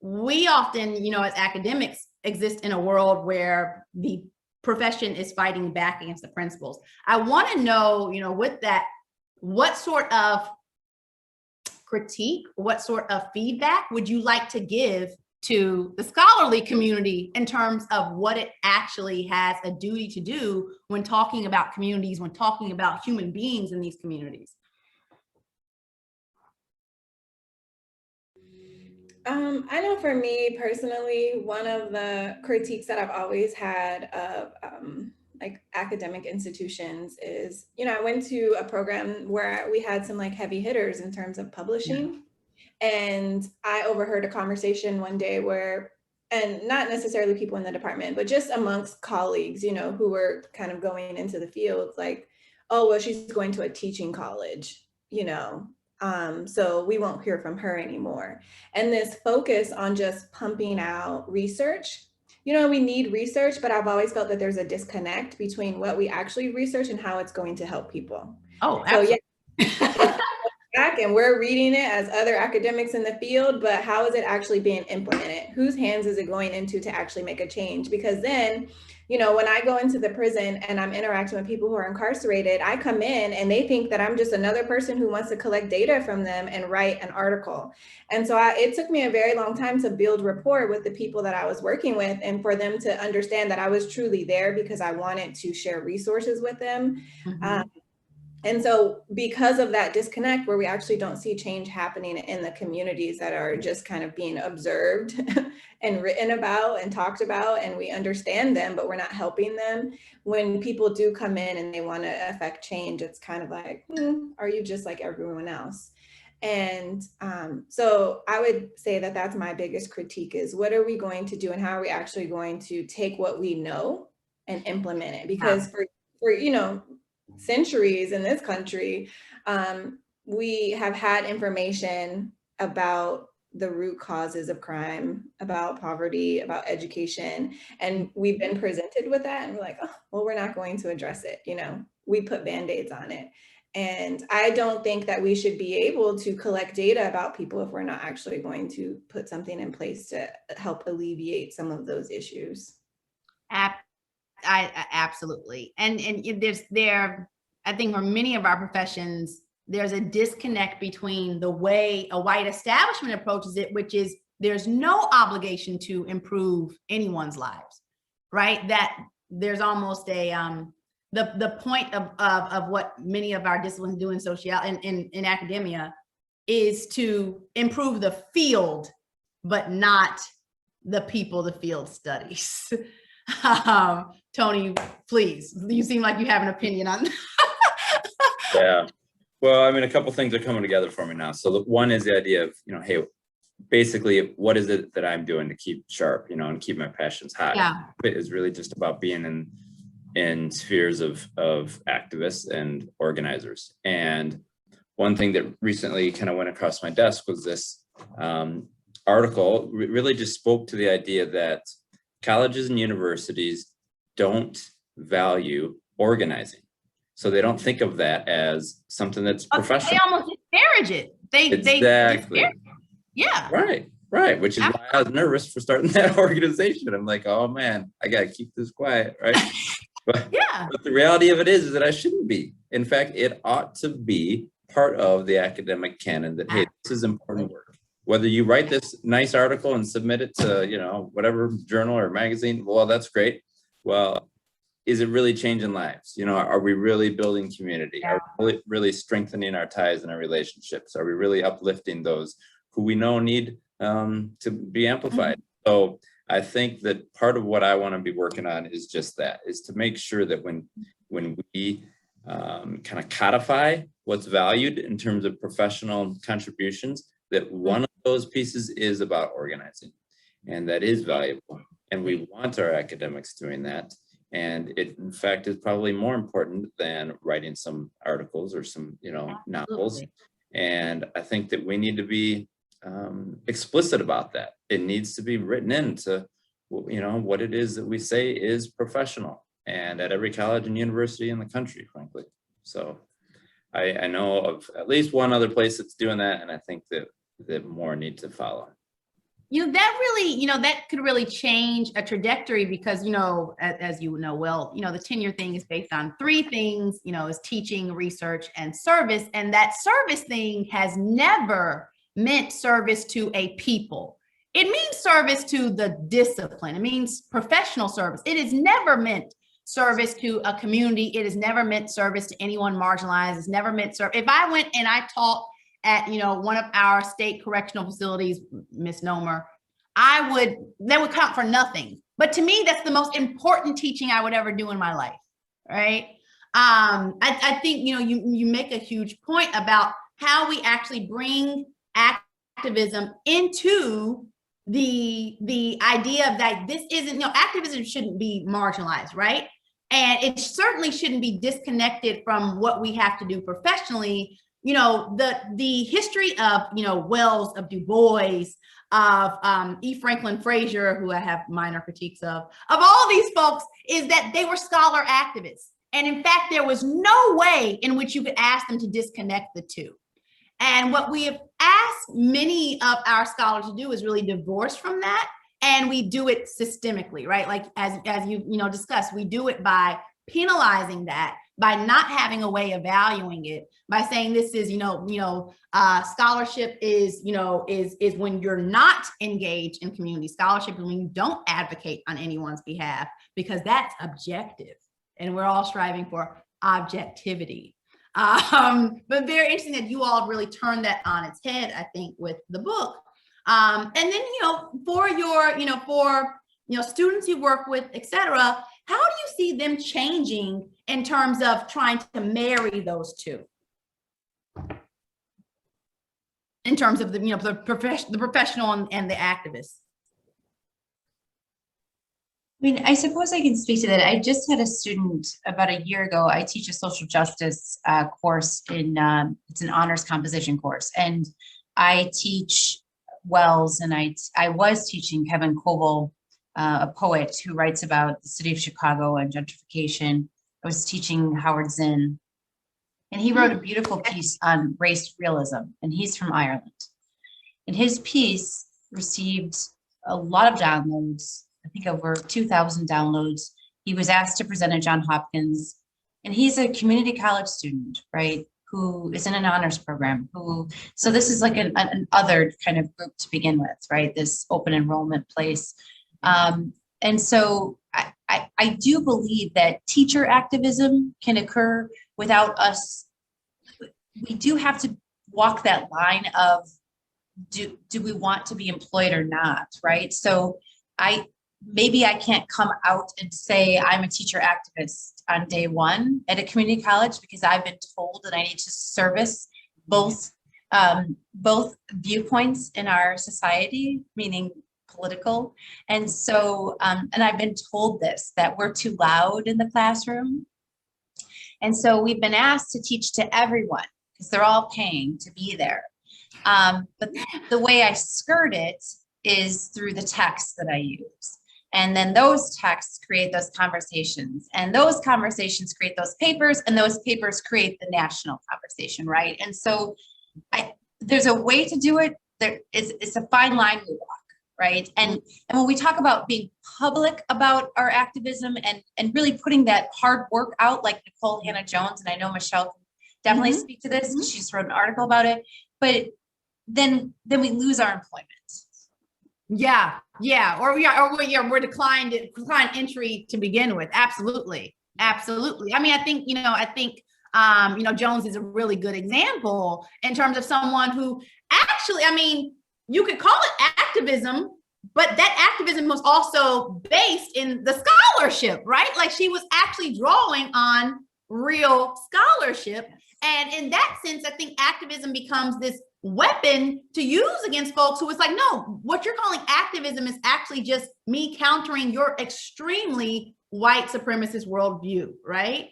We often, you know, as academics exist in a world where the profession is fighting back against the principles. I want to know, you know, with that, what sort of critique, what sort of feedback would you like to give to the scholarly community in terms of what it actually has a duty to do when talking about communities, when talking about human beings in these communities? I know for me personally, one of the critiques that I've always had of like academic institutions is, you know, I went to a program where we had some like heavy hitters in terms of publishing. And I overheard a conversation one day where, and not necessarily people in the department, but just amongst colleagues, you know, who were kind of going into the field, like, oh, well, she's going to a teaching college, you know, so we won't hear from her anymore. And this focus on just pumping out research, you know, we need research, but I've always felt that there's a disconnect between what we actually research and how it's going to help people. Oh, so absolutely. yeah. Back and we're reading it as other academics in the field, but how is it actually being implemented? Whose hands is it going into to actually make a change? Because then, you know, when I go into the prison and I'm interacting with people who are incarcerated, I come in and they think that I'm just another person who wants to collect data from them and write an article. And so it took me a very long time to build rapport with the people that I was working with and for them to understand that I was truly there because I wanted to share resources with them. And so because of that disconnect where we actually don't see change happening in the communities that are just kind of being observed and written about and talked about, and we understand them, but we're not helping them. When people do come in and they want to affect change, it's kind of like, are you just like everyone else? And so I would say that that's my biggest critique is what are we going to do and how are we actually going to take what we know and implement it? Because for you know, centuries in this country, we have had information about the root causes of crime, about poverty, about education, and we've been presented with that and we're like, oh, well, we're not going to address it. You know, we put Band-Aids on it. And I don't think that we should be able to collect data about people if we're not actually going to put something in place to help alleviate some of those issues. I absolutely. And I think for many of our professions, there's a disconnect between the way a white establishment approaches it, which is there's no obligation to improve anyone's lives, right? That there's almost a the point of what many of our disciplines do in in academia is to improve the field, but not the people the field studies. Tony, please, you seem like you have an opinion on that. Yeah. Well, I mean, a couple things are coming together for me now. So one is the idea of, you know, hey, basically, what is it that I'm doing to keep sharp, you know, and keep my passions high? Yeah. It is really just about being in spheres of activists and organizers. And one thing that recently kind of went across my desk was this article really just spoke to the idea that colleges and universities don't value organizing. So they don't think of that as something that's professional. They almost disparage it. Exactly. Yeah. Right. Which is why I was nervous for starting that organization. I'm like, oh man, I got to keep this quiet, right? But the reality of it is that I shouldn't be. In fact, it ought to be part of the academic canon that, hey, this is important work. Whether you write this nice article and submit it to, you know, whatever journal or magazine, well, that's great. Well, is it really changing lives? You know, are we really building community? Yeah. Are we really strengthening our ties and our relationships? Are we really uplifting those who we know need to be amplified? So I think that part of what I want to be working on is just that, is to make sure that when we kind of codify what's valued in terms of professional contributions, that one of those pieces is about organizing, and that is valuable. And we want our academics doing that. And it, in fact, is probably more important than writing some articles or some, you know, novels. And I think that we need to be explicit about that. It needs to be written into, you know, what it is that we say is professional, and at every college and university in the country, frankly. So I know of at least one other place that's doing that, and I think that more need to follow. You know, that really, you know, that could really change a trajectory because, you know, as you know, well, you know, the tenure thing is based on 3 things, you know, is teaching, research, and service. And that service thing has never meant service to a people. It means service to the discipline. It means professional service. It has never meant service to a community. It has never meant service to anyone marginalized. It's never meant service. If I went and I taught at, you know, one of our state correctional facilities, misnomer, that would count for nothing. But to me, that's the most important teaching I would ever do in my life, right? I think, you know, you make a huge point about how we actually bring activism into the idea of that this isn't, you know, activism shouldn't be marginalized, right? And it certainly shouldn't be disconnected from what we have to do professionally. You know, the history of, you know, Wells, of Du Bois, of E. Franklin Frazier, who I have minor critiques of all these folks, is that they were scholar activists. And in fact, there was no way in which you could ask them to disconnect the two. And what we have asked many of our scholars to do is really divorce from that. And we do it systemically, right? Like as you know, discussed, we do it by penalizing that, by not having a way of valuing it, by saying this is, scholarship is, is when you're not engaged in community. Scholarship is when you don't advocate on anyone's behalf, because that's objective. And we're all striving for objectivity. But very interesting that you all really turned that on its head, I think, with the book. And then, for your, students you work with, et cetera, how do you see them changing in terms of trying to marry those two? In terms of the professional and the activist. I mean, I suppose I can speak to that. I just had a student about a year ago. I teach a social justice course it's an honors composition course, and I teach Wells, and I was teaching Kevin Coble, a poet who writes about the city of Chicago and gentrification. I was teaching Howard Zinn, and he wrote a beautiful piece on race realism, and he's from Ireland. And his piece received a lot of downloads, I think over 2,000 downloads. He was asked to present at Johns Hopkins, and he's a community college student, right, who is in an honors program, so this is like an other kind of group to begin with, right, this open enrollment place. And so I do believe that teacher activism can occur without us. We do have to walk that line of do we want to be employed or not, right? So maybe I can't come out and say I'm a teacher activist on day one at a community college, because I've been told that I need to service both viewpoints in our society, meaning political. And so, and I've been told that we're too loud in the classroom. And so we've been asked to teach to everyone because they're all paying to be there. But the way I skirt it is through the texts that I use. And then those texts create those conversations, and those conversations create those papers, and those papers create the national conversation, right? And so there's a way to do it. It's a fine line we walk, right? And when we talk about being public about our activism and really putting that hard work out, like Nicole Hannah-Jones, and I know Michelle can definitely speak to this because she's wrote an article about it, but then we lose our employment. Yeah. We're declined entry to begin with. Absolutely. I mean, I think Jones is a really good example in terms of someone who actually, I mean, you could call it activism, but that activism was also based in the scholarship, right? Like she was actually drawing on real scholarship. And in that sense, I think activism becomes this weapon to use against folks who is like, no, what you're calling activism is actually just me countering your extremely white supremacist worldview, right?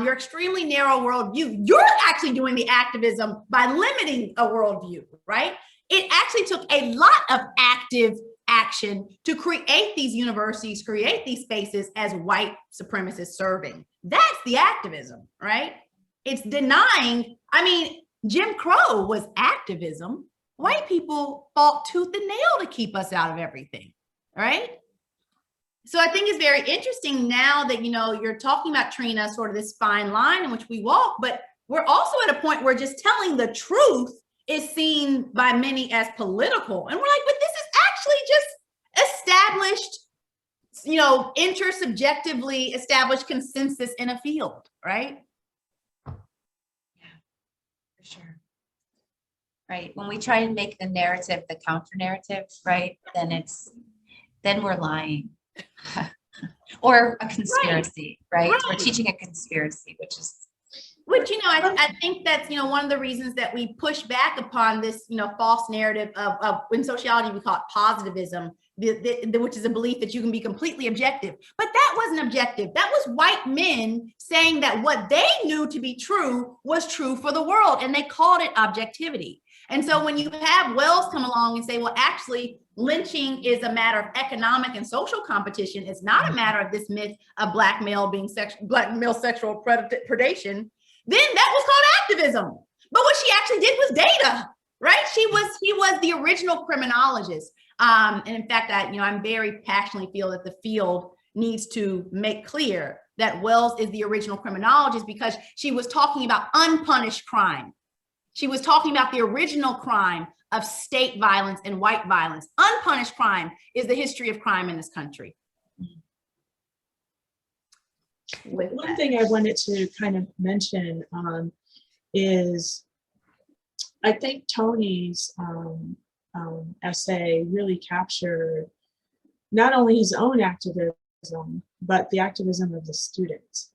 Your extremely narrow worldview. You're actually doing the activism by limiting a worldview, right? it actually took a lot of active action to create these universities, create these spaces as white supremacists serving. That's the activism, right? It's denying, I mean, Jim Crow was activism. White people fought tooth and nail to keep us out of everything, right? So I think it's very interesting now that, you know, you're talking about, Trina, sort of this fine line in which we walk, but we're also at a point where just telling the truth is seen by many as political. And we're like, but this is actually just established, you know, intersubjectively established consensus in a field, right? Yeah, for sure. Right. When we try and make the narrative the counter narrative, right, then we're lying. Or a conspiracy, right? We're teaching a conspiracy, which, you know, I think that's, you know, one of the reasons that we push back upon this, you know, false narrative of in sociology, we call it positivism, which is a belief that you can be completely objective. But that wasn't objective. That was white men saying that what they knew to be true was true for the world, and they called it objectivity. And so when you have Wells come along and say, well, actually, lynching is a matter of economic and social competition. It's not a matter of this myth of black male sexual predation. Then that was called activism. But what she actually did was data, right? He was the original criminologist. And in fact, I'm very passionately feel that the field needs to make clear that Wells is the original criminologist, because she was talking about unpunished crime. She was talking about the original crime of state violence and white violence. Unpunished crime is the history of crime in this country. One thing I wanted to kind of mention is I think Tony's essay really captured not only his own activism, but the activism of the students.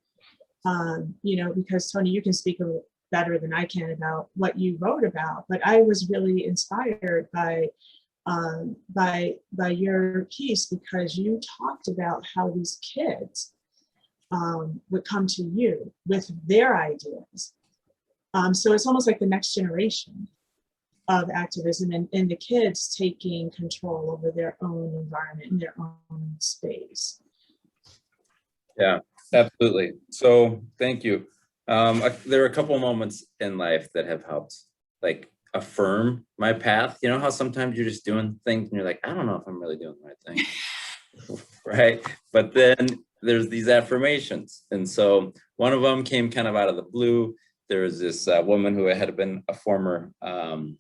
You know, because Tony, you can speak a little better than I can about what you wrote about, but I was really inspired by your piece, because you talked about how these kids would come to you with their ideas. So it's almost like the next generation of activism, and the kids taking control over their own environment and their own space. Yeah, absolutely. So thank you. There are a couple moments in life that have helped, like, affirm my path. You know how sometimes you're just doing things and you're like, I don't know if I'm really doing the right thing. Right? But then there's these affirmations. And so one of them came kind of out of the blue. There was this woman who had been a former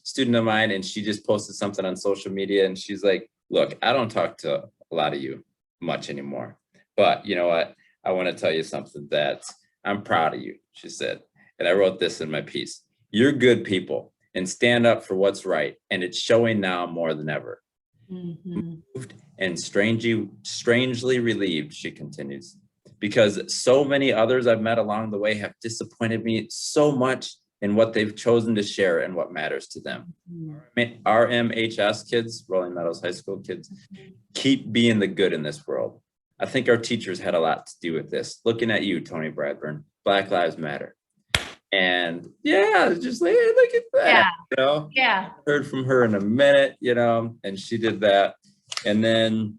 student of mine, and she just posted something on social media, and she's like, look, I don't talk to a lot of you much anymore, but you know what? I want to tell you something that I'm proud of you, she said. And I wrote this in my piece: you're good people and stand up for what's right. And it's showing now more than ever. Mm-hmm. Moved and strangely relieved, she continues, because so many others I've met along the way have disappointed me so much in what they've chosen to share and what matters to them. Mm-hmm. RMHS kids, Rolling Meadows High School kids, keep being the good in this world. I think our teachers had a lot to do with this. Looking at you, Tony Bradburn, Black Lives Matter. And yeah, just like, hey, look at that. Yeah. You know? Yeah. Heard from her in a minute, you know, and she did that. And then,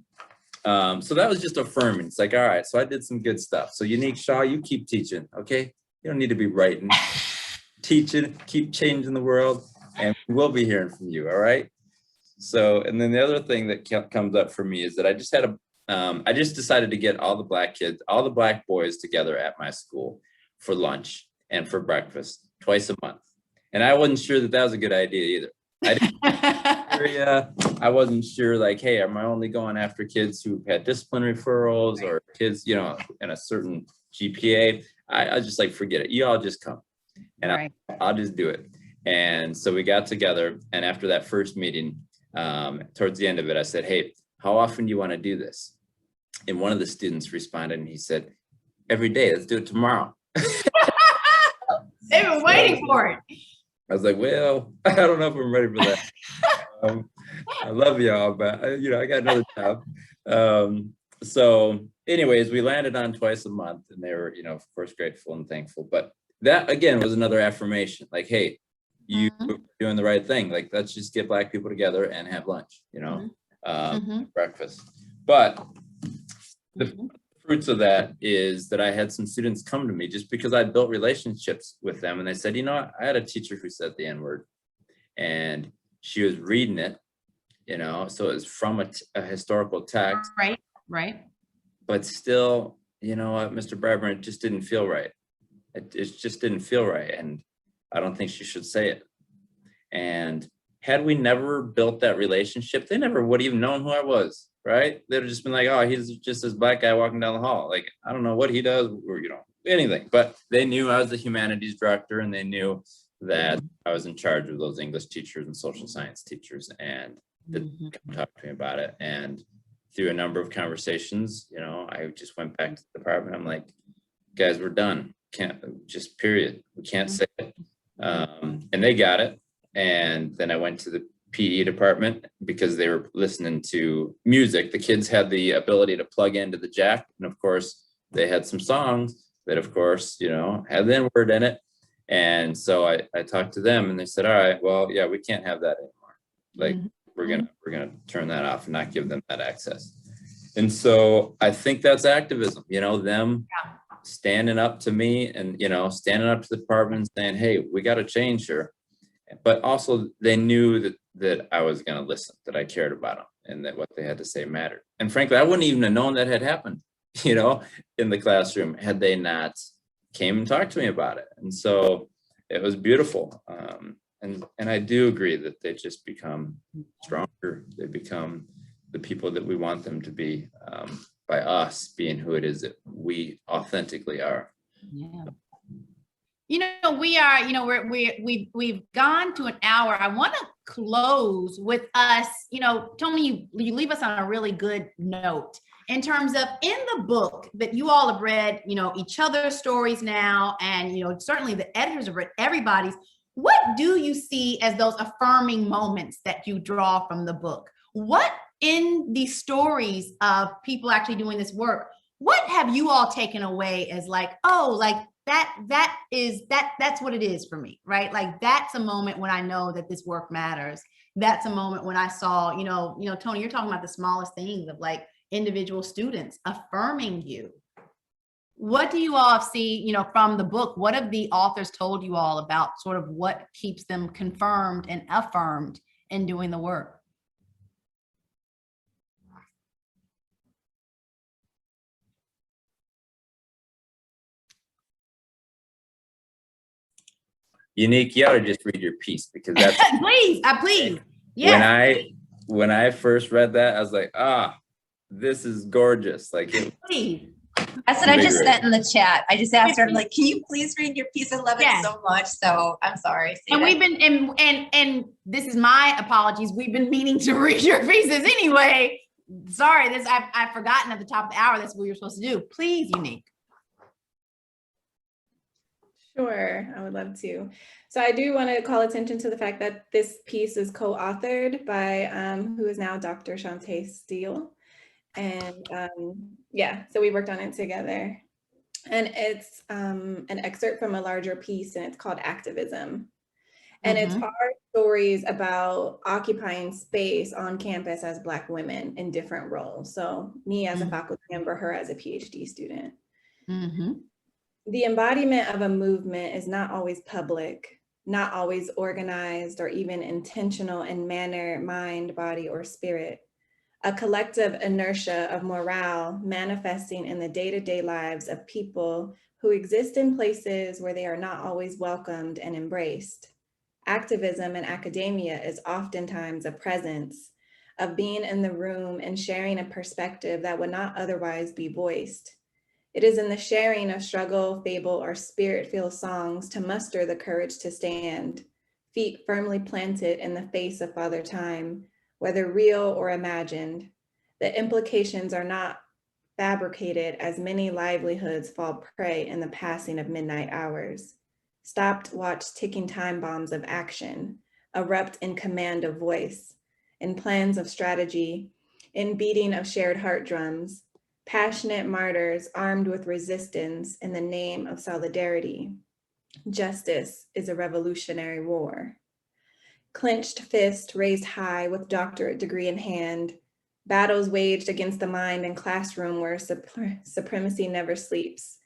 so that was just affirming. It's like, all right, so I did some good stuff. So Unique Shaw, you keep teaching, okay? You don't need to be writing. Teaching, keep changing the world, and we'll be hearing from you, all right? So, and then the other thing that comes up for me is that I just had I just decided to get all the black kids, all the black boys together at my school for lunch and for breakfast twice a month. And I wasn't sure that was a good idea either. I wasn't sure, like, hey, am I only going after kids who've had discipline referrals or kids, you know, in a certain GPA? I was just like, forget it. You all just come. And right. I'll just do it. And so we got together. And after that first meeting, towards the end of it, I said, hey, how often do you want to do this? And one of the students responded and he said, every day, let's do it tomorrow. They've been waiting for it. I was like, well, I don't know if I'm ready for that. I love y'all, but you know, I got another job. So anyways, we landed on twice a month, and they were, you know, of course, grateful and thankful. But that again was another affirmation, like, hey, you doing the right thing. Like, let's just get Black people together and have lunch, you know, breakfast. But the fruits of that is that I had some students come to me just because I built relationships with them. And they said, you know, I had a teacher who said the N-word, and she was reading it, you know, so it was from a historical text. Right, right. But still, you know what, Mr. Bradburn, it just didn't feel right. It just didn't feel right. And I don't think she should say it. And had we never built that relationship, they never would have even known who I was, right? They'd have just been like, oh, he's just this Black guy walking down the hall. Like, I don't know what he does, or, you know, anything. But they knew I was the humanities director, and they knew that I was in charge of those English teachers and social science teachers, and they'd come talk to me about it. And through a number of conversations, you know, I just went back to the department. I'm like, guys, we're done. Can't, just period. We can't say it. And they got it. And then I went to the PE department because they were listening to music. The kids had the ability to plug into the jack. And of course, they had some songs that, of course, you know, had the N-word in it. And so I talked to them, and they said, all right, well, yeah, we can't have that anymore. Like, we're gonna turn that off and not give them that access. And so I think that's activism, you know, them standing up to me and, you know, standing up to the department and saying, hey, we got to change here. But also they knew that I was going to listen, that I cared about them, and that what they had to say mattered. And frankly, I wouldn't even have known that had happened, you know, in the classroom had they not came and talked to me about it. And so it was beautiful. And I do agree that they just become stronger. They become the people that we want them to be, by us being who it is that we authentically are. Yeah. You know, we are, you know, we've gone to an hour. I want to close with us, you know, Tony, you leave us on a really good note in terms of, in the book that you all have read, you know, each other's stories now, and, you know, certainly the editors have read everybody's. What do you see as those affirming moments that you draw from the book? What in these stories of people actually doing this work, what have you all taken away as like, oh, like that's what it is for me, right? Like, that's a moment when I know that this work matters. That's a moment when I saw, you know, Tony, you're talking about the smallest things of like individual students affirming you. What do you all see, you know, from the book? What have the authors told you all about sort of what keeps them confirmed and affirmed in doing the work? Unique, you ought to just read your piece, because that's please. Yeah. When I first read that, I was like, this is gorgeous. Like, Please. That's what I just sent in the chat. I just asked her, I'm like, can you please read your piece? I love it so much. So I'm sorry. And we've been, and this is my apologies. We've been meaning to read your pieces anyway. Sorry, I've forgotten at the top of the hour. That's what we were supposed to do. Please, Unique. Sure, I would love to. So I do want to call attention to the fact that this piece is co-authored by who is now Dr. Shantae Steele. And yeah, so we worked on it together. And it's an excerpt from a larger piece, and it's called Activism. And it's our stories about occupying space on campus as Black women in different roles. So me as a faculty member, her as a PhD student. The embodiment of a movement is not always public, not always organized, or even intentional in manner, mind, body, or spirit. A collective inertia of morale manifesting in the day-to-day lives of people who exist in places where they are not always welcomed and embraced. Activism in academia is oftentimes a presence of being in the room and sharing a perspective that would not otherwise be voiced. It is in the sharing of struggle, fable, or spirit-filled songs to muster the courage to stand, feet firmly planted in the face of Father Time, whether real or imagined. The implications are not fabricated as many livelihoods fall prey in the passing of midnight hours. Stopped watch ticking time bombs of action, erupt in command of voice, in plans of strategy, in beating of shared heart drums, passionate martyrs armed with resistance in the name of solidarity. Justice is a revolutionary war. Clenched fist raised high with doctorate degree in hand, battles waged against the mind and classroom where supremacy never sleeps.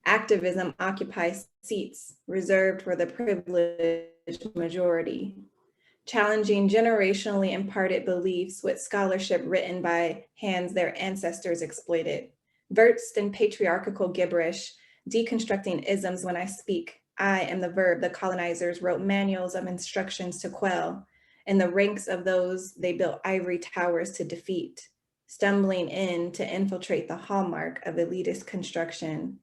Activism occupies seats reserved for the privileged majority, challenging generationally imparted beliefs with scholarship written by hands their ancestors exploited. Versed in patriarchal gibberish, deconstructing isms when I speak, I am the verb the colonizers wrote manuals of instructions to quell. In the ranks of those they built ivory towers to defeat, stumbling in to infiltrate the hallmark of elitist construction.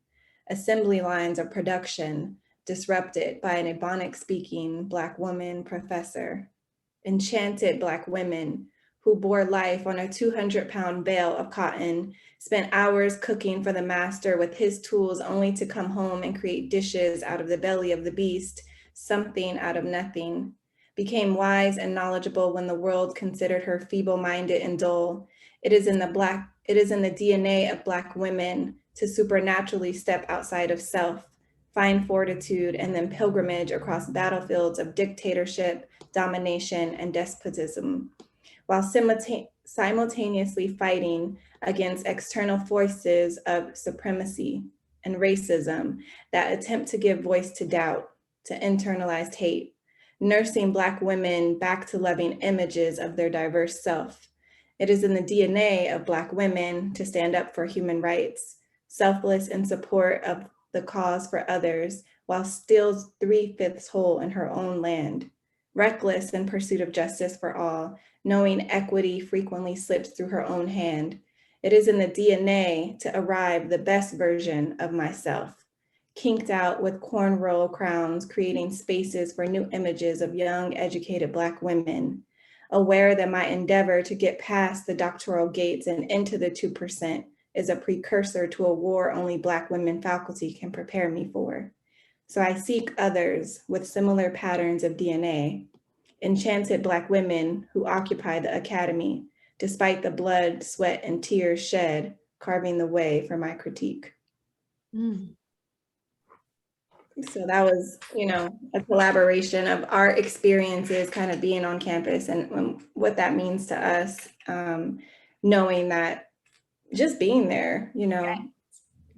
Assembly lines of production disrupted by an Ebonic speaking Black woman professor. Enchanted Black women who bore life on a 200-pound bale of cotton, spent hours cooking for the master with his tools only to come home and create dishes out of the belly of the beast, something out of nothing, became wise and knowledgeable when the world considered her feeble-minded and dull. It is in the DNA of Black women to supernaturally step outside of self, find fortitude, and then pilgrimage across battlefields of dictatorship, domination, and despotism, while simultaneously fighting against external forces of supremacy and racism that attempt to give voice to doubt, to internalized hate, nursing Black women back to loving images of their diverse self. It is in the DNA of Black women to stand up for human rights, selfless in support of the cause for others, while still 3/5 whole in her own land, reckless in pursuit of justice for all, knowing equity frequently slips through her own hand. It is in the DNA to arrive the best version of myself, kinked out with cornrow crowns, creating spaces for new images of young, educated Black women, aware that my endeavor to get past the doctoral gates and into the 2% is a precursor to a war only Black women faculty can prepare me for. So I seek others with similar patterns of DNA, enchanted Black women who occupy the academy, despite the blood, sweat, and tears shed, carving the way for my critique. So that was, a collaboration of our experiences kind of being on campus and what that means to us, knowing that just being there,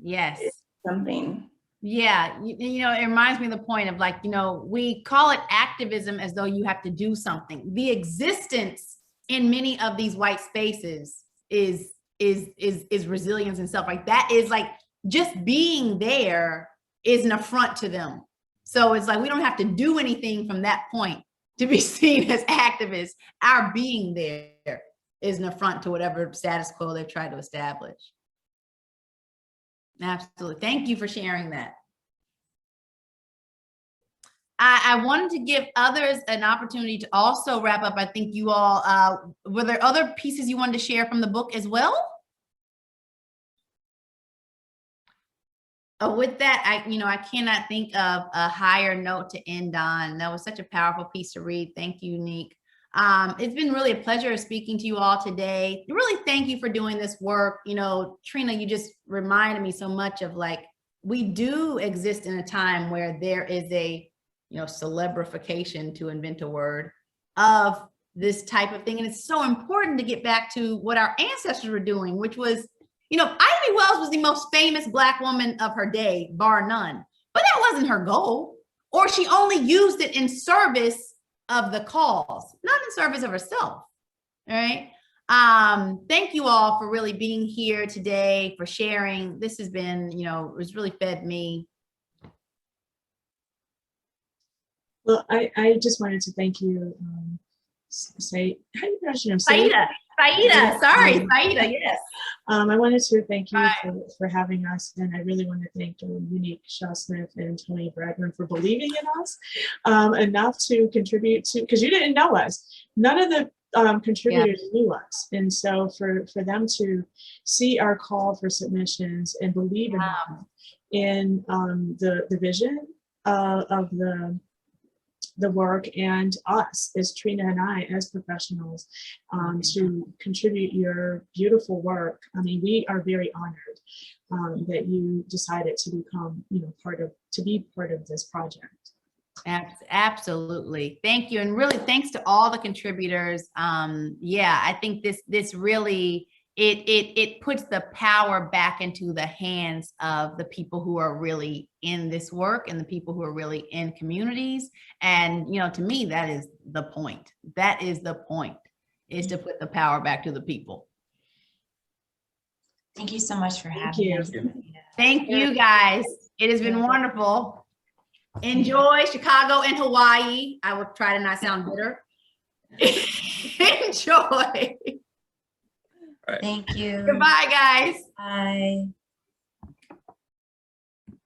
Yes. something. Yeah, it reminds me of the point of like, we call it activism as though you have to do something. The existence in many of these white spaces is resilience and stuff like that. Is like just being there is an affront to them. So it's like we don't have to do anything from that point to be seen as activists. Our being there is an affront to whatever status quo they've tried to establish. Absolutely. Thank you for sharing that. I wanted to give others an opportunity to also wrap up. I think you all, were there other pieces you wanted to share from the book as well? With that, I cannot think of a higher note to end on. That was such a powerful piece to read. Thank you, Neek. It's been really a pleasure speaking to you all today. Really, thank you for doing this work. Trina, you just reminded me so much of like, we do exist in a time where there is a, celebrification, to invent a word, of this type of thing. And it's so important to get back to what our ancestors were doing, which was, Ivy Wells was the most famous Black woman of her day, bar none, but that wasn't her goal, or she only used it in service of the cause, not in service of herself. All right. Thank you all for really being here today, for sharing. This has been, it's really fed me. Well, I just wanted to thank you, say, how do you pronounce your name? Saida, sorry, Saida, yes. I wanted to thank you for having us, and I really want to thank Unique Shaw-Smith and Tony Bradburn for believing in us enough to contribute to, because you didn't know us. None of the contributors knew us, and so for them to see our call for submissions and believe in the vision of the work and us as Trina and I as professionals to contribute your beautiful work. I mean, we are very honored that you decided to become, to be part of this project. Absolutely. Thank you. And really thanks to all the contributors. Yeah, I think this really, it puts the power back into the hands of the people who are really in this work and the people who are really in communities. And, to me, that is the point. That is the point, is to put the power back to the people. Thank you so much for Thank having you. us. Thank you, guys. It has been wonderful. Enjoy Chicago and Hawaii. I will try to not sound bitter. Enjoy. Right. Thank you. Goodbye, guys. Bye.